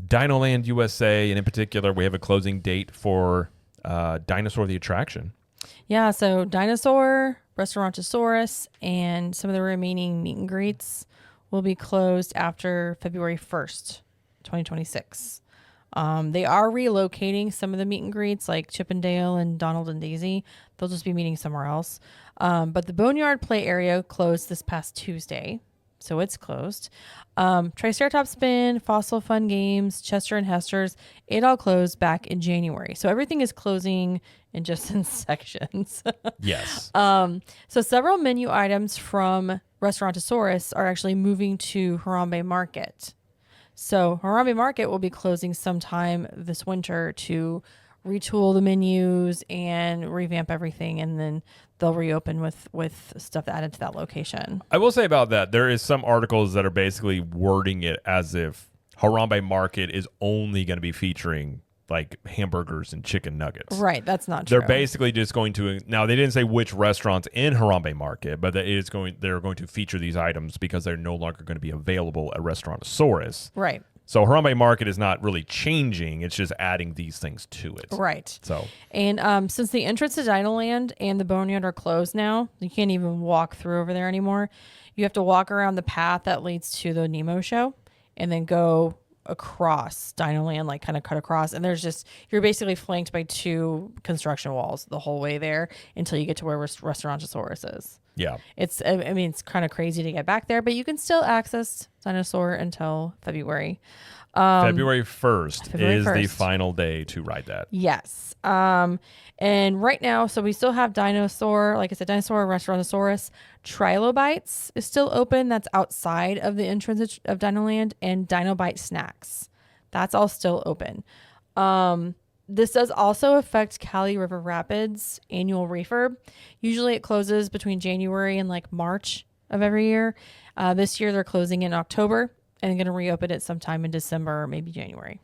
Dinoland USA, and in particular, we have a closing date for Dinosaur the attraction. Yeah, so Dinosaur, Restaurantosaurus, and some of the remaining meet and greets will be closed after February 1st, 2026. They are relocating some of the meet and greets like Chippendale and Donald and Daisy. They'll just be meeting somewhere else. But the Boneyard Play area closed this past Tuesday. So it's closed. Triceratops Spin, Fossil Fun Games, Chester and Hester's, it all closed back in January. So everything is closing in sections. Yes. So several menu items from Restaurantosaurus are actually moving to Harambe Market. So Harambe Market will be closing sometime this winter to retool the menus and revamp everything, and then they'll reopen with stuff added to that location. I will say about that, there is some articles that are basically wording it as if Harambe Market is only going to be featuring like hamburgers and chicken nuggets. Right, that's not true. They're basically just going to, now they didn't say which restaurants in Harambe Market, but they're going to feature these items because they're no longer going to be available at Restaurantosaurus. Right. So Harambe Market is not really changing; it's just adding these things to it. Right. So, and since the entrance to Dinoland and the Boneyard are closed now, you can't even walk through over there anymore. You have to walk around the path that leads to the Nemo show, and then go across Dinoland, like kind of cut across. And you're basically flanked by two construction walls the whole way there until you get to where Restaurantosaurus is. yeah. It's kind of crazy to get back there, but you can still access Dinosaur until February. February 1st is the 1st. final day to ride that. Yes. And right now, so we still have Dinosaur, like I said, Dinosaur, Restaurantosaurus. Trilobites is still open. That's outside of the entrance of Dinoland, and Dinobite Snacks. That's all still open. This does also affect Cali River Rapids annual refurb. Usually it closes between January and like March of every year. This year they're closing in October and going to reopen it sometime in December or maybe January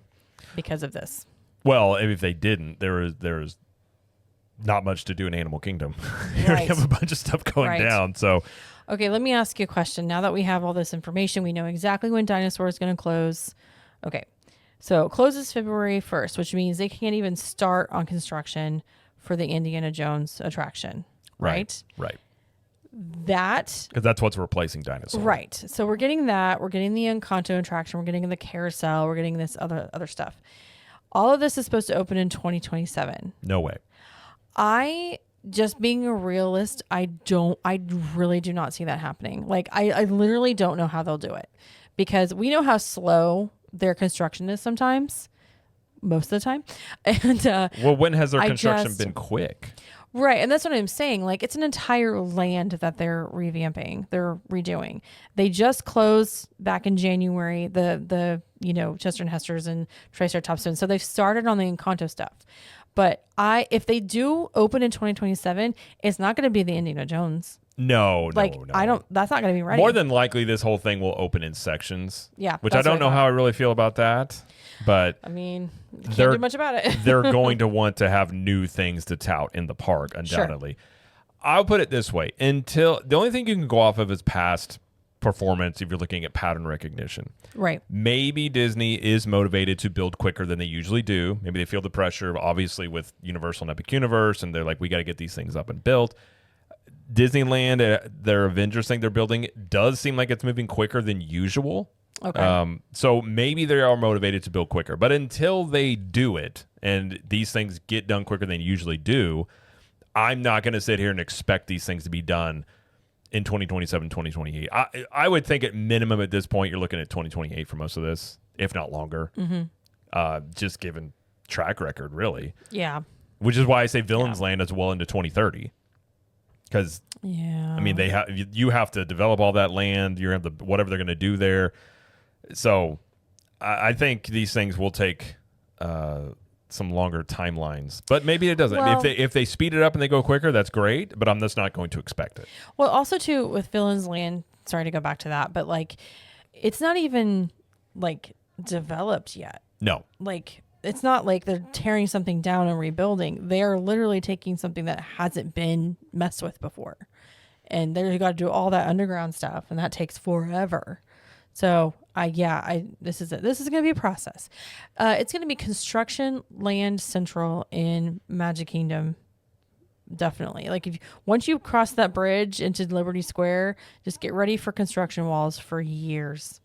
because of this. Well, if they didn't, there's not much to do in Animal Kingdom. You already have a bunch of stuff going down. So, okay, let me ask you a question. Now that we have all this information, we know exactly when Dinosaur is going to close. Okay, so it closes February 1st, which means they can't even start on construction for the Indiana Jones attraction, right? Right. That, because that's what's replacing Dinosaur. right. So we're getting that. We're getting the Encanto attraction. We're getting the carousel. We're getting this other stuff. All of this is supposed to open in 2027. No way. Just being a realist, I really do not see that happening. Like, I literally don't know how they'll do it, because we know how slow their construction is sometimes, most of the time. And well, when has their construction been quick? Right, and that's what I'm saying. Like, it's an entire land that they're revamping, they're redoing. They just closed back in January the Chester and Hester's and Triceratops Spin. So they've started on the Encanto stuff. But if they do open in 2027, it's not going to be the Indiana Jones. No. That's not going to be ready. More than likely, this whole thing will open in sections. Yeah. Which I don't know how I really feel about that. But I mean, you can't do much about it. They're going to want to have new things to tout in the park, undoubtedly. Sure. I'll put it this way. Until the only thing you can go off of is past performance if you're looking at pattern recognition. Right. Maybe Disney is motivated to build quicker than they usually do. Maybe they feel the pressure, obviously, with Universal and Epic Universe, and they're like, we got to get these things up and built. Disneyland, their Avengers thing they're building, does seem like it's moving quicker than usual. Okay. So maybe they are motivated to build quicker. But until they do it, and these things get done quicker than they usually do, I'm not going to sit here and expect these things to be done in 2027, 2028. I would think at minimum at this point, you're looking at 2028 for most of this, if not longer. Mm-hmm. Just given track record, really. Yeah. Which is why I say Villains Land as well into 2030. Because, I mean, you have to develop all that land. You have whatever they're going to do there. So I think these things will take some longer timelines, but maybe it doesn't. Well, if they speed it up and they go quicker, that's great, but I'm just not going to expect it. Well, also too, with Villains Land, sorry to go back to that, but like, it's not even like developed yet. No. Like, it's not like they're tearing something down and rebuilding. They are literally taking something that hasn't been messed with before, and they've got to do all that underground stuff, and that takes forever. So This is it. This is going to be a process. It's going to be Construction Land Central in Magic Kingdom. Definitely. Like once you cross that bridge into Liberty Square, just get ready for construction walls for years.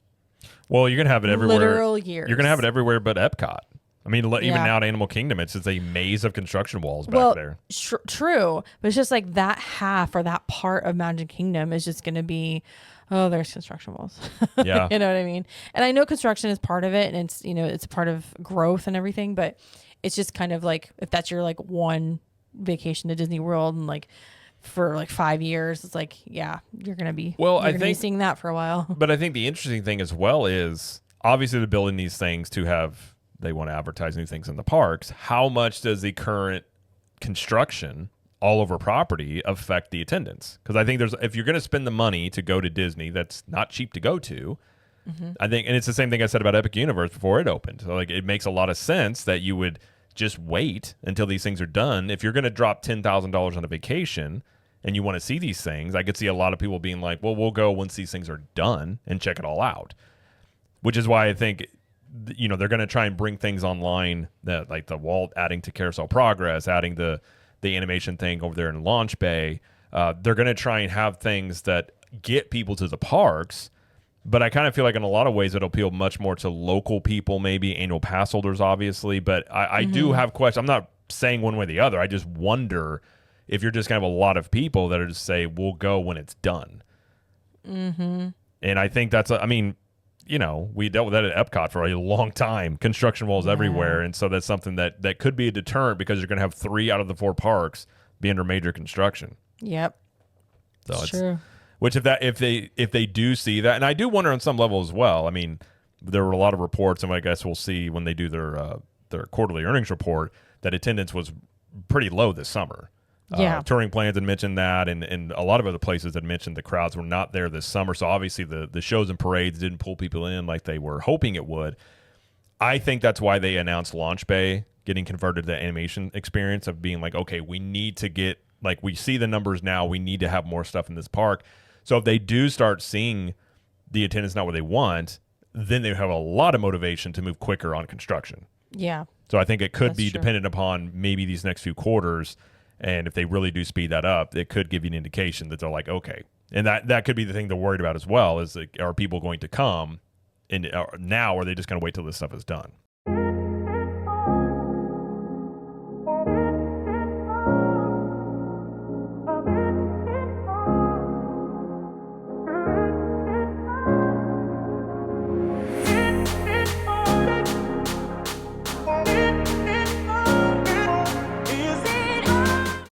Well, you're gonna have it everywhere. Literal years. You're gonna have it everywhere but Epcot. I mean, even Yeah. now at Animal Kingdom, it's just a maze of construction walls back there. True, but it's just like that half or that part of Magic Kingdom is just going to be, oh, there's construction walls. Yeah. You know what I mean? And I know construction is part of it, and it's it's a part of growth and everything, but it's just kind of like if that's your like one vacation to Disney World and like for like 5 years, it's like you're going to be seeing that for a while. But I think the interesting thing as well is obviously they're building these things they want to advertise new things in the parks. How much does the current construction all over property affect the attendance? Because I think if you're going to spend the money to go to Disney, that's not cheap to go to. I think, and it's the same thing I said about Epic Universe before it opened. So like, it makes a lot of sense that you would just wait until these things are done. If you're going to drop $10,000 on a vacation and you want to see these things, I could see a lot of people being like, well, we'll go once these things are done and check it all out. Which is why I think, they're going to try and bring things online that like the wall, adding to Carousel Progress, adding the animation thing over there in Launch Bay. They're going to try and have things that get people to the parks. But I kind of feel like in a lot of ways it'll appeal much more to local people, maybe annual pass holders, obviously. But I do have questions. I'm not saying one way or the other. I just wonder if you're just going to have a lot of people that are just say, we'll go when it's done. Mm-hmm. And I think that's, we dealt with that at Epcot for a long time. Construction walls everywhere. And so that's something that could be a deterrent because you're going to have 3 out of the 4 parks be under major construction. Yep. So it's true. Which if they do see that, and I do wonder on some level as well. I mean, there were a lot of reports, and I guess we'll see when they do their quarterly earnings report that attendance was pretty low this summer. Yeah. Touring Plans had mentioned that, and a lot of other places had mentioned the crowds were not there this summer. So obviously the shows and parades didn't pull people in like they were hoping it would. I think that's why they announced Launch Bay getting converted to the animation experience of being like, okay, we need to get, like, we see the numbers now, we need to have more stuff in this park. So if they do start seeing the attendance not what they want, then they have a lot of motivation to move quicker on construction. Yeah. So I think it could be true. dependent upon maybe these next few quarters. And if they really do speed that up, it could give you an indication that they're like, okay. And that could be the thing they're worried about as well, is like, are people going to come now, or are they just going to wait till this stuff is done?